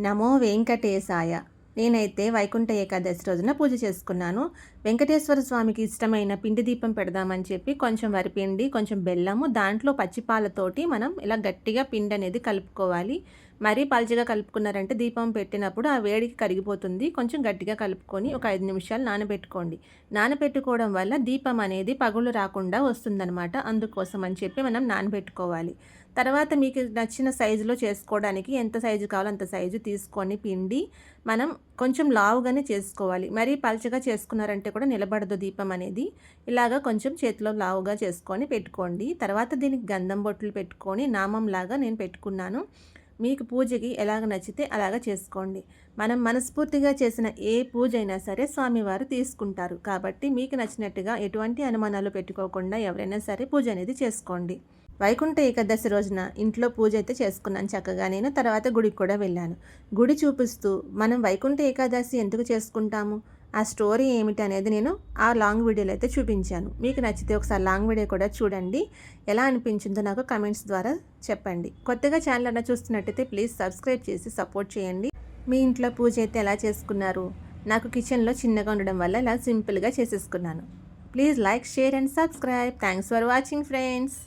నమో వెంకటేశాయ. నేనైతే వైకుంఠ ఏకాదశి రోజున పూజ చేసుకున్నాను. వెంకటేశ్వర స్వామికి ఇష్టమైన పిండి దీపం పెడదామని చెప్పి కొంచెం వరిపిండి, కొంచెం బెల్లము, దాంట్లో పచ్చిపాలతోటి మనం ఇలా గట్టిగా పిండి అనేది కలుపుకోవాలి. మరీ పల్చగా కలుపుకున్నారంటే దీపం పెట్టినప్పుడు ఆ వేడికి కరిగిపోతుంది. కొంచెం గట్టిగా కలుపుకొని ఒక 5 నిమిషాలు నానబెట్టుకోండి. నానబెట్టుకోవడం వల్ల దీపం అనేది పగులు రాకుండా వస్తుందనమాట. అందుకోసం అని చెప్పి మనం నానబెట్టుకోవాలి. తర్వాత మీకు నచ్చిన సైజులో చేసుకోవడానికి ఎంత సైజు కావాలో అంత సైజు తీసుకొని పిండి మనం కొంచెం లావుగానే చేసుకోవాలి. మరీ పల్చగా చేసుకున్నారంటే కూడా నిలబడదు దీపం అనేది. ఇలాగా కొంచెం చేతిలో లావుగా చేసుకొని పెట్టుకోండి. తర్వాత దీనికి గంధం బొట్లు పెట్టుకొని నామంలాగా నేను పెట్టుకున్నాను. మీకు పూజకి ఎలాగ నచ్చితే అలాగ చేసుకోండి. మనం మనస్ఫూర్తిగా చేసిన ఏ పూజ అయినా సరే స్వామివారు తీసుకుంటారు. కాబట్టి మీకు నచ్చినట్టుగా ఎటువంటి అనుమానాలు పెట్టుకోకుండా ఎవరైనా సరే పూజ అనేది చేసుకోండి. వైకుంఠ ఏకాదశి రోజున ఇంట్లో పూజ అయితే చేసుకున్నాను చక్కగా నేను. తర్వాత గుడికి కూడా వెళ్ళాను. గుడి చూపిస్తూ మనం వైకుంఠ ఏకాదశి ఎందుకు చేసుకుంటాము, ఆ స్టోరీ ఏమిటి అనేది నేను ఆ లాంగ్ వీడియోలో అయితే చూపించాను. మీకు నచ్చితే ఒకసారి లాంగ్ వీడియో కూడా చూడండి. ఎలా అనిపించిందో నాకు కమెంట్స్ ద్వారా చెప్పండి. కొత్తగా ఛానల్ అన్న చూస్తున్నట్టయితే ప్లీజ్ సబ్స్క్రైబ్ చేసి సపోర్ట్ చేయండి. మీ ఇంట్లో పూజ అయితే ఎలా చేసుకున్నారు? నాకు కిచెన్లో చిన్నగా ఉండడం వల్ల ఇలా సింపుల్గా చేసేసుకున్నాను. Please like, share and subscribe. Thanks for watching friends.